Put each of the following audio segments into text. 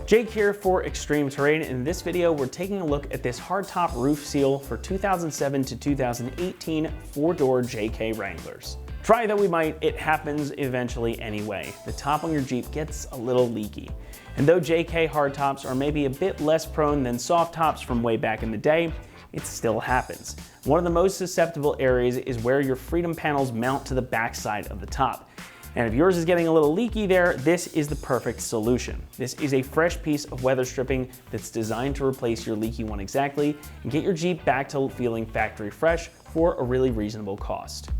Jake here for Extreme Terrain. In this video, we're taking a look at this hardtop roof seal for 2007 to 2018 four-door JK Wranglers. Try that we might, it happens eventually anyway. The top on your Jeep gets a little leaky. And though JK hardtops are maybe a bit less prone than soft tops from way back in the day, it still happens. One of the most susceptible areas is where your Freedom panels mount to the backside of the top. And if yours is getting a little leaky there, this is the perfect solution. This is a fresh piece of weather stripping that's designed to replace your leaky one exactly and get your Jeep back to feeling factory fresh for a really reasonable cost.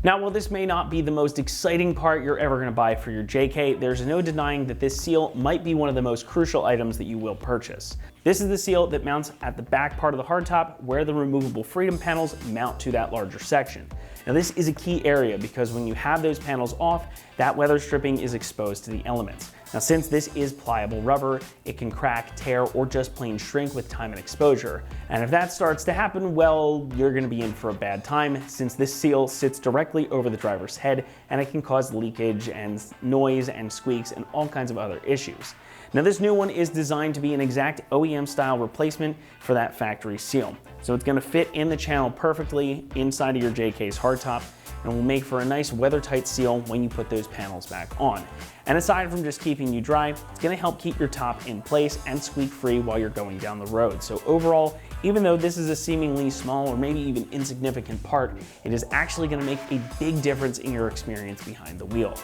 Now, while this may not be the most exciting part you're ever gonna buy for your JK, there's no denying that this seal might be one of the most crucial items that you will purchase. This is the seal that mounts at the back part of the hardtop where the removable Freedom panels mount to that larger section. Now, this is a key area because when you have those panels off, that weather stripping is exposed to the elements. Now, since this is pliable rubber, it can crack, tear, or just plain shrink with time and exposure. And if that starts to happen, well, you're gonna be in for a bad time since this seal sits directly over the driver's head and it can cause leakage and noise and squeaks and all kinds of other issues. Now, this new one is designed to be an exact OEM style replacement for that factory seal. So it's gonna fit in the channel perfectly inside of your JK's hardtop and will make for a nice weather-tight seal when you put those panels back on. And aside from just keeping you dry, it's gonna help keep your top in place and squeak-free while you're going down the road. So overall, even though this is a seemingly small or maybe even insignificant part, it is actually gonna make a big difference in your experience behind the wheel.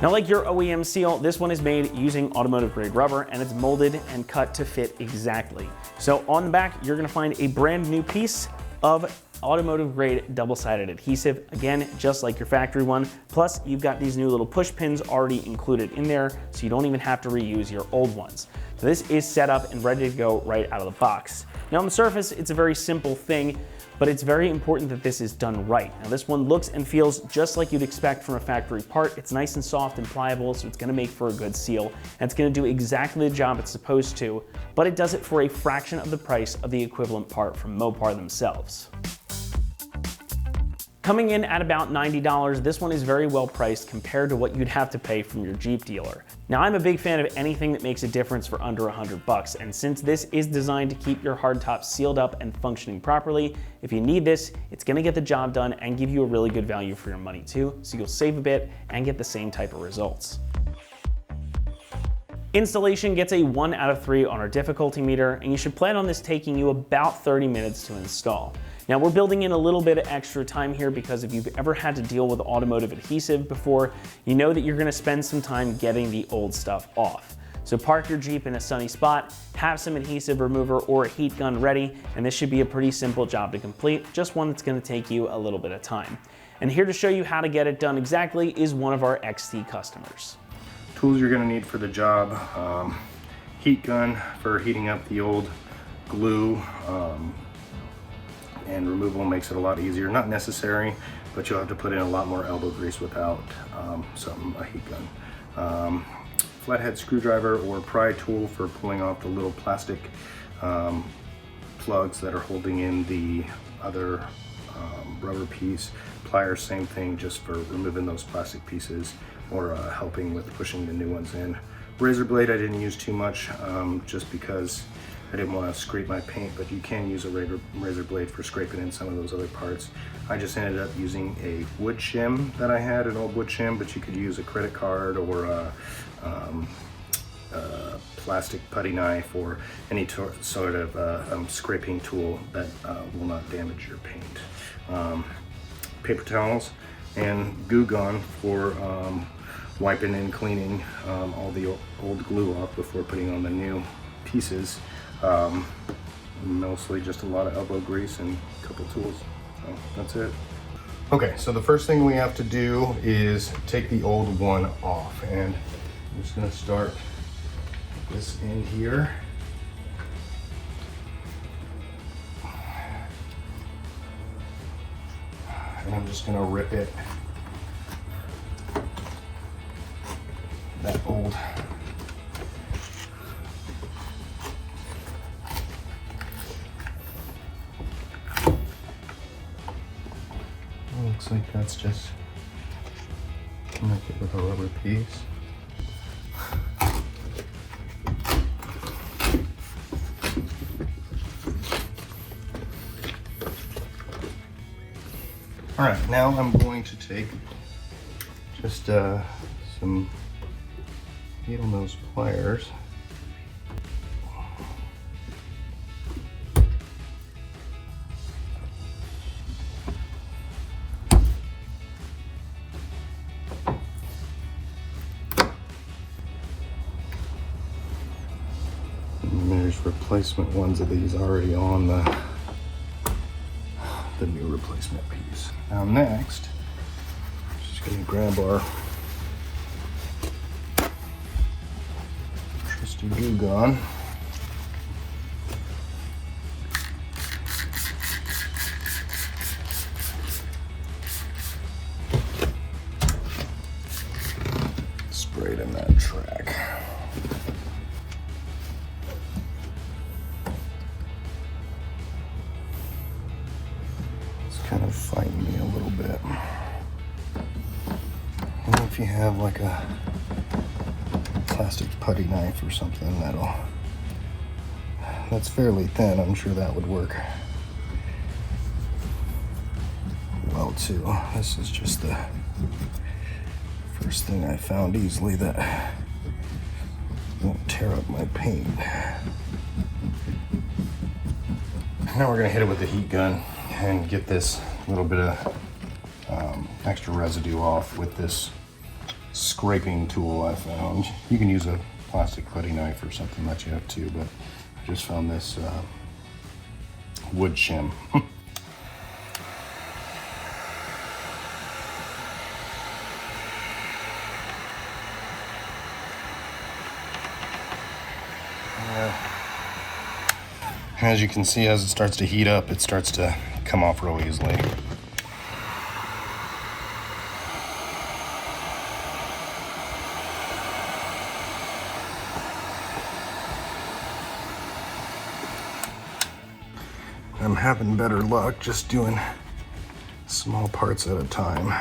Now, like your OEM seal, this one is made using automotive grade rubber and it's molded and cut to fit exactly. So on the back, you're gonna find a brand new piece of automotive grade double-sided adhesive, again, just like your factory one. Plus, you've got these new little push pins already included in there, so you don't even have to reuse your old ones. So this is set up and ready to go right out of the box. Now on the surface, it's a very simple thing, but it's very important that this is done right. Now this one looks and feels just like you'd expect from a factory part. It's nice and soft and pliable, so it's gonna make for a good seal. And it's gonna do exactly the job it's supposed to, but it does it for a fraction of the price of the equivalent part from Mopar themselves. Coming in at about $90, this one is very well priced compared to what you'd have to pay from your Jeep dealer. Now, I'm a big fan of anything that makes a difference for under $100, and since this is designed to keep your hardtop sealed up and functioning properly, if you need this, it's gonna get the job done and give you a really good value for your money too, so you'll save a bit and get the same type of results. Installation gets a 1 out of 3 on our difficulty meter, and you should plan on this taking you about 30 minutes to install. Now, we're building in a little bit of extra time here because if you've ever had to deal with automotive adhesive before, you know that you're gonna spend some time getting the old stuff off. So park your Jeep in a sunny spot, have some adhesive remover or a heat gun ready, and this should be a pretty simple job to complete, just one that's gonna take you a little bit of time. And here to show you how to get it done exactly is one of our XT customers. Tools you're gonna need for the job: heat gun for heating up the old glue, and removal makes it a lot easier. Not necessary, but you'll have to put in a lot more elbow grease without a heat gun. Flathead screwdriver or pry tool for pulling off the little plastic plugs that are holding in the other rubber piece. Pliers, same thing, just for removing those plastic pieces or helping with pushing the new ones in. Razor blade I didn't use too much just because I didn't want to scrape my paint, but you can use a razor blade for scraping in some of those other parts. I just ended up using a wood shim that I had, an old wood shim, but you could use a credit card or a plastic putty knife or any sort of scraping tool that will not damage your paint. Paper towels and Goo Gone for wiping and cleaning all the old glue off before putting on the new pieces. Mostly just a lot of elbow grease and a couple tools. So that's it. Okay, so the first thing we have to do is take the old one off, and I'm just gonna start this end here. And I'm just gonna rip it, that old looks like that's just connected with a rubber piece. All right, now I'm going to take just some needle nose pliers. And there's replacement ones of these already on the new replacement piece. Now next, just gonna grab our trusty glue gun. Spray it in that track. Kind of fighting me a little bit. And if you have like a plastic putty knife or something that's fairly thin, I'm sure that would work well too. This is just the first thing I found easily that won't tear up my paint. Now we're gonna hit it with the heat gun and get this little bit of extra residue off with this scraping tool I found. You can use a plastic putty knife or something that you have too, but I just found this wood shim. As you can see, as it starts to heat up, it starts to come off real easily. I'm having better luck just doing small parts at a time.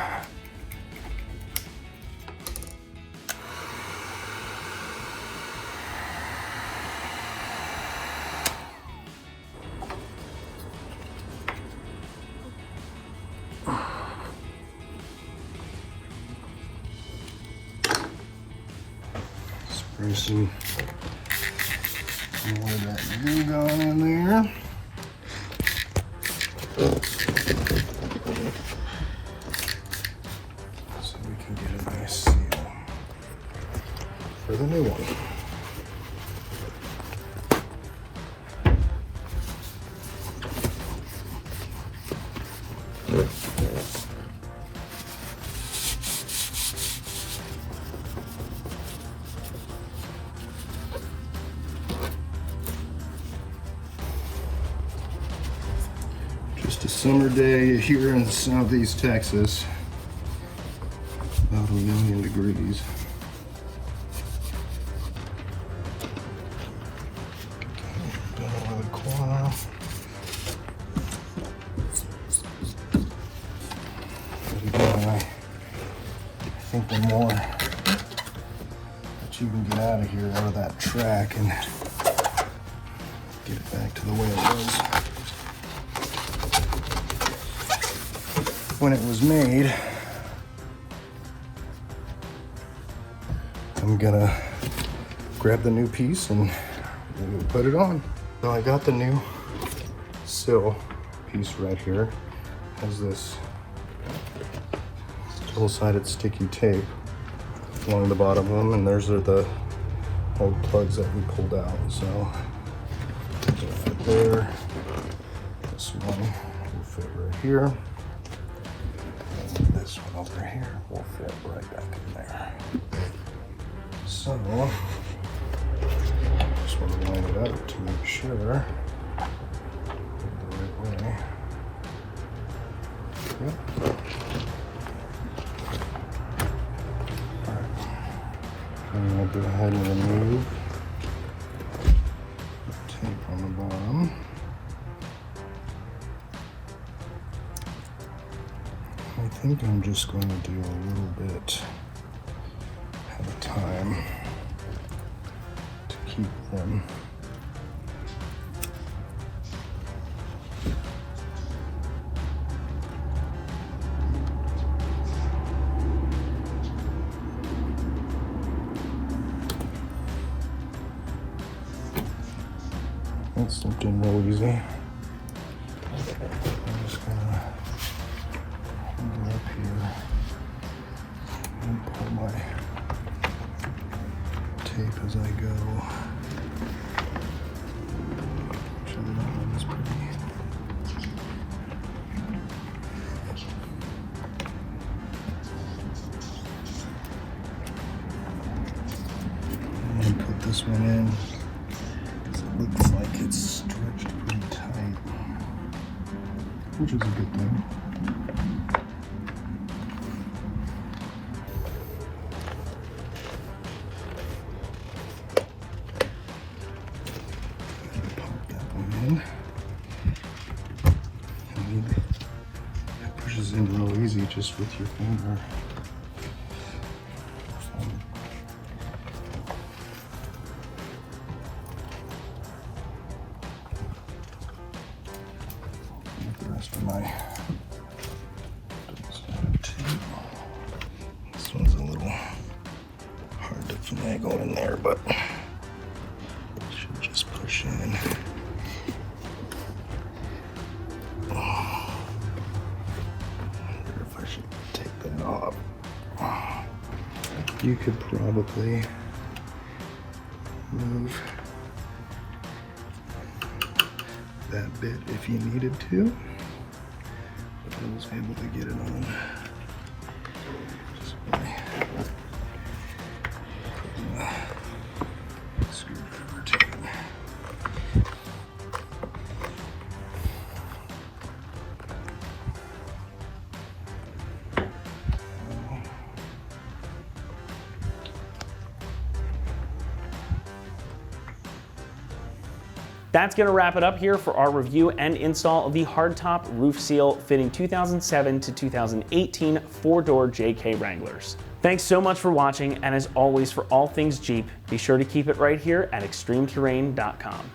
Spray some more of that glue gun in there. So we can get a nice seal for the new one. Just a summer day here in Southeast Texas, about 1,000,000 degrees. Down over the corner. But again, I think the more that you can get out of here, out of that track, and get it back to the way it was when it was made. I'm gonna grab the new piece and we'll put it on. So I got the new sill piece right here. It has this double-sided sticky tape along the bottom of them, and there's the old plugs that we pulled out. So these will fit there. This one will fit right here. This one over here will fit right back in there. So, just want to line it up to make sure the right way. Yep. Alright. I'm going to go ahead and remove the tape on the bottom. I think I'm just going to do a little bit at a time to keep them That slipped in real easy. I'm just gonna go up here and pull my tape as I go. Actually, that one is pretty. I'm gonna put this one in. It looks like it's stretched pretty tight, which is a good thing. Pop that one in. It pushes in real easy just with your finger. The rest of my tape. This one's a little hard to finagle in there, but it should just push in. I wonder if I should take that off. You could probably move that bit if you needed to, but I was able to get it on just by putting the screwdriver tape. That's going to wrap it up here for our review and install of the hardtop roof seal fitting 2007 to 2018 four-door JK Wranglers. Thanks so much for watching, and as always, for all things Jeep, be sure to keep it right here at extremeterrain.com.